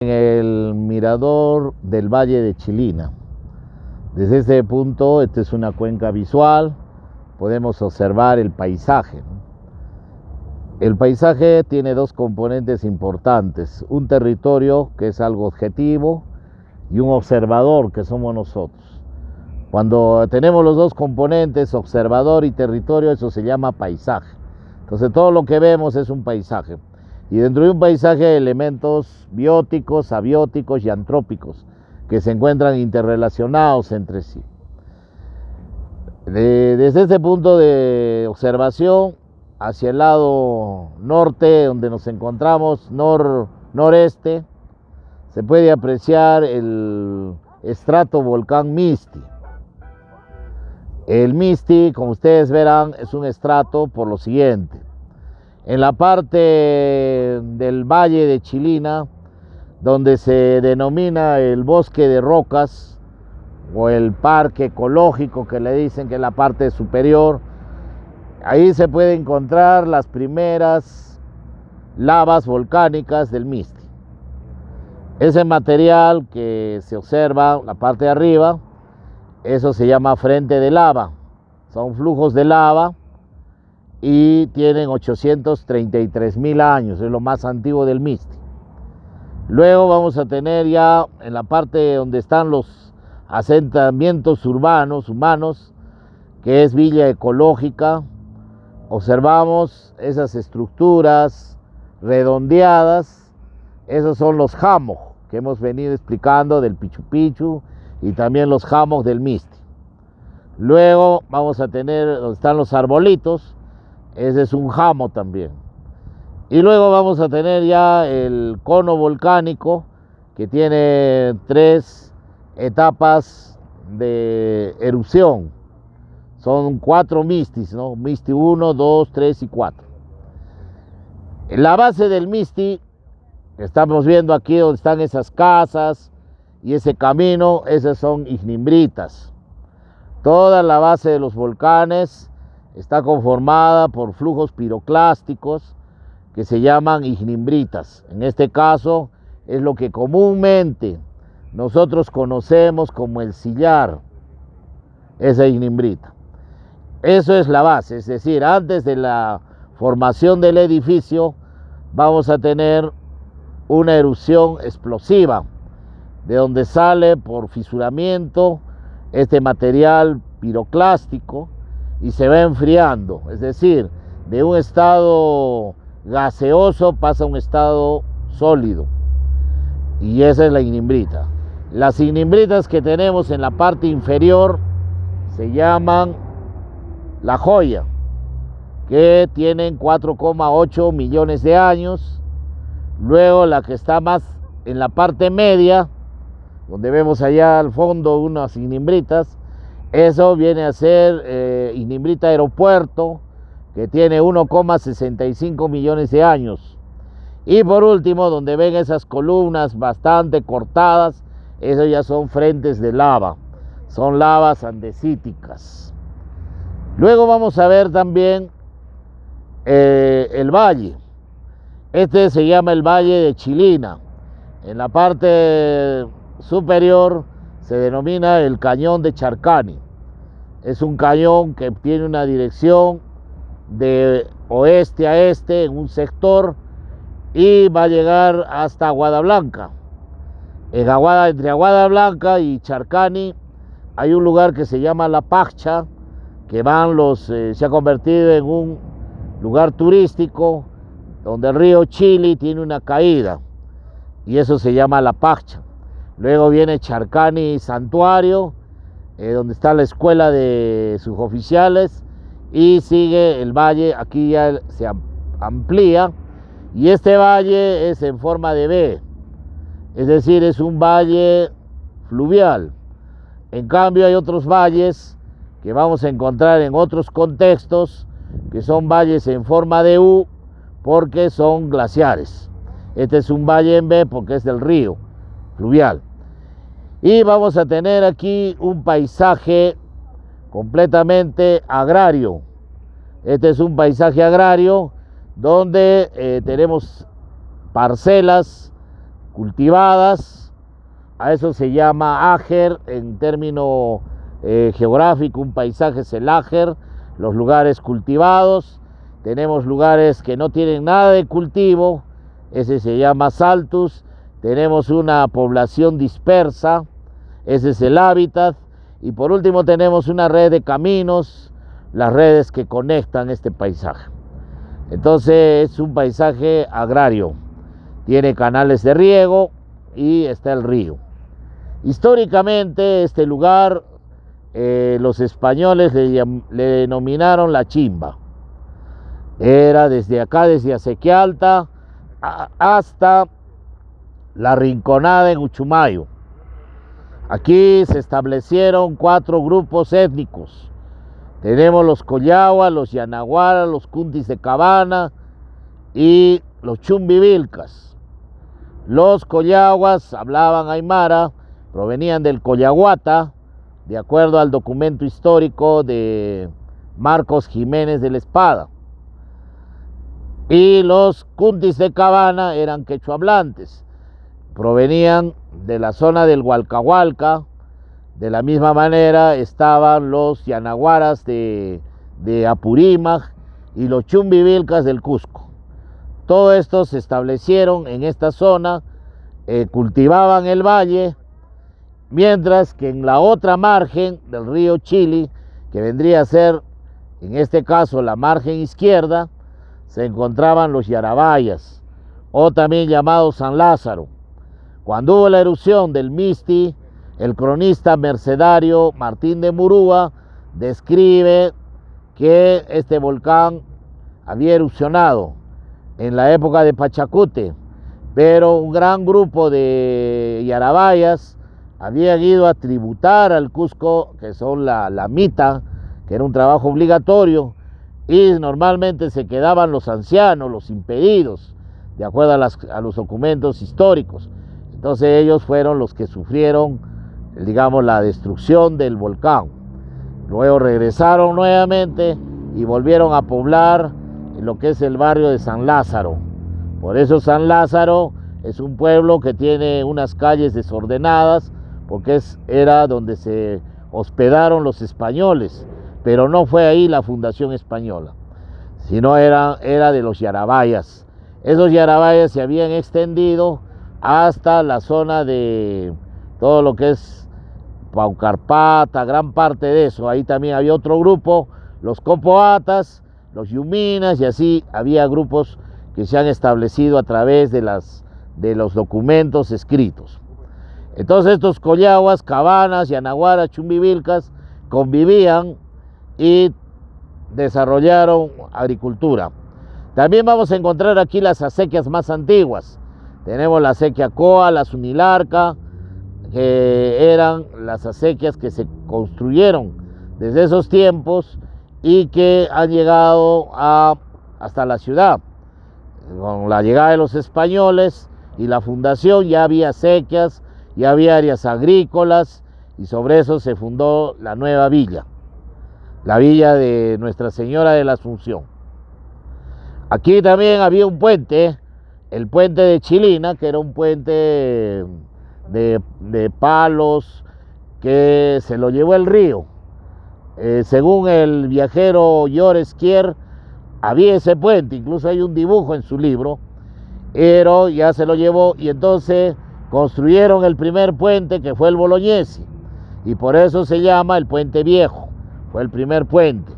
En el mirador del Valle de Chilina. Desde ese punto, esta es una cuenca visual, podemos observar el paisaje. El paisaje tiene dos componentes importantes, un territorio que es algo objetivo y un observador que somos nosotros. Cuando tenemos los dos componentes, observador y territorio, eso se llama paisaje. Entonces todo lo que vemos es un paisaje. Y dentro de un paisaje hay elementos bióticos, abióticos y antrópicos que se encuentran interrelacionados entre sí. Desde este punto de observación, hacia el lado norte, donde nos encontramos, noreste, se puede apreciar el estratovolcán Misti. El Misti, como ustedes verán, es un estrato por lo siguiente. En la parte del Valle de Chilina, donde se denomina el bosque de rocas o el parque ecológico que le dicen, que es la parte superior, ahí se puede encontrar las primeras lavas volcánicas del Misti. Ese material que se observa, la parte de arriba, eso se llama frente de lava. Son flujos de lava y tienen 833.000 años, es lo más antiguo del Misti. Luego vamos a tener ya en la parte donde están los asentamientos urbanos, humanos, que es Villa Ecológica. Observamos esas estructuras redondeadas, esos son los hammocks que hemos venido explicando del Pichu Picchu y también los hammocks del Misti. Luego vamos a tener donde están los arbolitos, ese es un hammock también. Y luego vamos a tener ya el cono volcánico, que tiene 3 etapas de erupción. Son 4 Mistis, ¿no? Misti 1, 2, 3 y 4. En la base del Misti, estamos viendo aquí donde están esas casas y ese camino, esas son ignimbritas. Toda la base de los volcanes está conformada por flujos piroclásticos que se llaman ignimbritas. En este caso es lo que comúnmente nosotros conocemos como el sillar, esa ignimbrita. Eso es la base, es decir, antes de la formación del edificio vamos a tener una erupción explosiva, de donde sale por fisuramiento este material piroclástico y se va enfriando, es decir, de un estado gaseoso pasa a un estado sólido, y esa es la ignimbrita. Las ignimbritas que tenemos en la parte inferior se llaman La Joya, que tienen 4,8 millones de años. Luego la que está más en la parte media, donde vemos allá al fondo unas ignimbritas, eso viene a ser ignimbrita Aeropuerto, que tiene 1,65 millones de años. Y por último, donde ven esas columnas bastante cortadas, eso ya son frentes de lava, son lavas andesíticas. Luego vamos a ver también el valle. Este se llama el Valle de Chilina. En la parte superior se denomina el Cañón de Charcani. Es un cañón que tiene una dirección de oeste a este en un sector y va a llegar hasta Aguada Blanca. Entre Aguada Blanca y Charcani hay un lugar que se llama La Pacha, que se ha convertido en un lugar turístico donde el río Chili tiene una caída y eso se llama La Pacha. Luego viene Charcani Santuario, donde está la escuela de suboficiales, y sigue el valle, aquí ya se amplía, y este valle es en forma de V, es decir, es un valle fluvial. En cambio hay otros valles que vamos a encontrar en otros contextos, que son valles en forma de U, porque son glaciares. Este es un valle en V porque es del río fluvial. Y vamos a tener aquí un paisaje completamente agrario. Este es un paisaje agrario donde tenemos parcelas cultivadas. A eso se llama ager en término geográfico. Un paisaje es el ager, los lugares cultivados. Tenemos lugares que no tienen nada de cultivo, ese se llama saltus. Tenemos una población dispersa, ese es el hábitat. Y por último tenemos una red de caminos, las redes que conectan este paisaje. Entonces es un paisaje agrario, tiene canales de riego y está el río. Históricamente este lugar los españoles le denominaron La Chimba. Era desde acá, desde Azequialta hasta La Rinconada en Uchumayo. Aquí se establecieron 4 grupos étnicos. Tenemos los Collagua, los Yanaguara, los Cuntis de Cabana y los Chumbivilcas. Los Collaguas hablaban aymara, provenían del Collahuata, de acuerdo al documento histórico de Marcos Jiménez de la Espada. Y los Cuntis de Cabana eran quechohablantes, provenían de la zona del Hualcahualca. De la misma manera estaban los Yanaguaras de Apurímac y los Chumbivilcas del Cusco. Todos estos se establecieron en esta zona, cultivaban el valle, mientras que en la otra margen del río Chili, que vendría a ser en este caso la margen izquierda, se encontraban los Yarabayas, o también llamados San Lázaro. Cuando hubo la erupción del Misti, el cronista mercedario Martín de Murúa describe que este volcán había erupcionado en la época de Pachacute, pero un gran grupo de Yarabayas habían ido a tributar al Cusco, que son la mita, que era un trabajo obligatorio, y normalmente se quedaban los ancianos, los impedidos, de acuerdo a los documentos históricos. Entonces ellos fueron los que sufrieron, digamos, la destrucción del volcán. Luego regresaron nuevamente y volvieron a poblar lo que es el barrio de San Lázaro. Por eso San Lázaro es un pueblo que tiene unas calles desordenadas, porque era donde se hospedaron los españoles, pero no fue ahí la fundación española, sino era de los Yarabayas. Esos Yarabayas se habían extendido hasta la zona de todo lo que es Paucarpata, gran parte de eso. Ahí también había otro grupo, los Copoatas, los Yuminas, y así había grupos que se han establecido a través de los documentos escritos. Entonces estos Collaguas, Cabanas, Yanaguaras, Chumbivilcas convivían y desarrollaron agricultura. También vamos a encontrar aquí las acequias más antiguas. Tenemos la acequia Coa, la Sunilarca, que eran las acequias que se construyeron desde esos tiempos y que han llegado hasta la ciudad. Con la llegada de los españoles y la fundación ya había acequias, ya había áreas agrícolas, y sobre eso se fundó la nueva villa, la villa de Nuestra Señora de la Asunción. Aquí también había un puente, el puente de Chilina, que era un puente de palos que se lo llevó el río. Según el viajero Llores Kier, había ese puente, incluso hay un dibujo en su libro, pero ya se lo llevó, y entonces construyeron el primer puente, que fue el Bolognesi, y por eso se llama el Puente Viejo, fue el primer puente.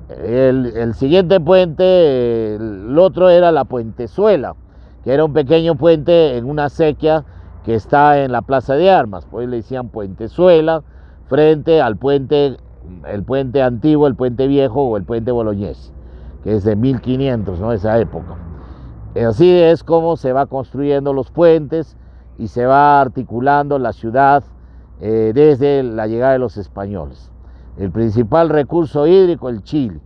El siguiente puente, el otro era la Puentezuela, que era un pequeño puente en una acequia que está en la Plaza de Armas, pues le decían Puentezuela, frente al puente, el puente antiguo, el Puente Viejo o el Puente Bolognesi, que es de 1500, ¿no? Esa época. Así es como se va construyendo los puentes y se va articulando la ciudad desde la llegada de los españoles. El principal recurso hídrico, el Chili.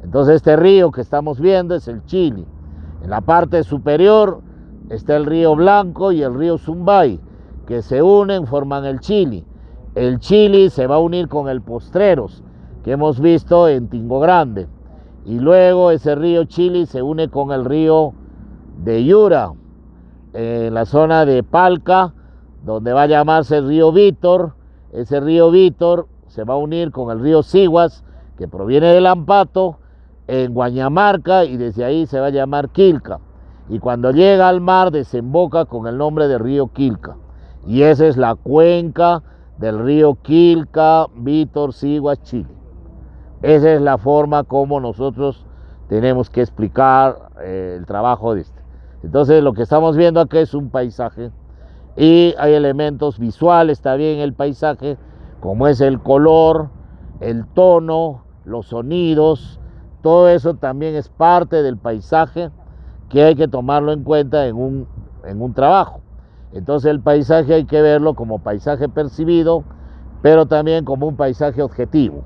Entonces este río que estamos viendo es el Chili. En la parte superior está el río Blanco y el río Zumbay, que se unen, forman el Chili. El Chili se va a unir con el Postreros, que hemos visto en Tingo Grande. Y luego ese río Chili se une con el río de Yura, en la zona de Palca, donde va a llamarse el río Vítor. Ese río Vítor se va a unir con el río Siguas, que proviene del Ampato, en Guañamarca, y desde ahí se va a llamar Quilca. Y cuando llega al mar desemboca con el nombre de río Quilca. Y esa es la cuenca del río Quilca, Vítor, Siguas, Chile. Esa es la forma como nosotros tenemos que explicar el trabajo de este. Entonces lo que estamos viendo aquí es un paisaje y hay elementos visuales también en el paisaje, como es el color, el tono, los sonidos. Todo eso también es parte del paisaje que hay que tomarlo en cuenta en un trabajo. Entonces el paisaje hay que verlo como paisaje percibido, pero también como un paisaje objetivo.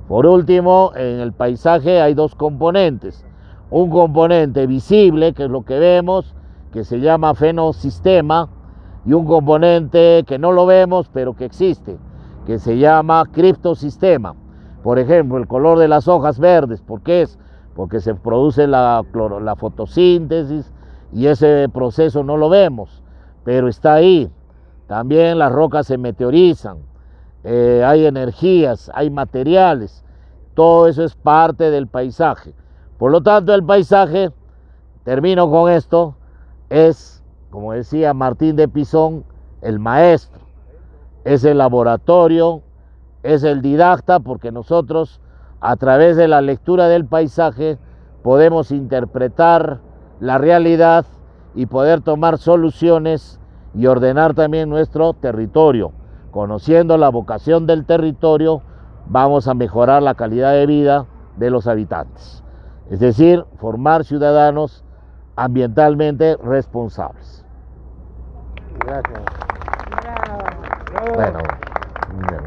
Por último, en el paisaje hay dos componentes. Un componente visible, que es lo que vemos, que se llama fenosistema, y un componente que no lo vemos, pero que existe, que se llama criptosistema. Por ejemplo, el color de las hojas verdes, ¿por qué es? Porque se produce la fotosíntesis y ese proceso no lo vemos, pero está ahí. También las rocas se meteorizan, hay energías, hay materiales, todo eso es parte del paisaje. Por lo tanto, el paisaje, termino con esto, es, como decía Martín de Pisón, el maestro, es el laboratorio, es el didacta, porque nosotros a través de la lectura del paisaje podemos interpretar la realidad y poder tomar soluciones y ordenar también nuestro territorio. Conociendo la vocación del territorio, vamos a mejorar la calidad de vida de los habitantes. Es decir, formar ciudadanos ambientalmente responsables. Gracias. Bravo. Bueno, gracias.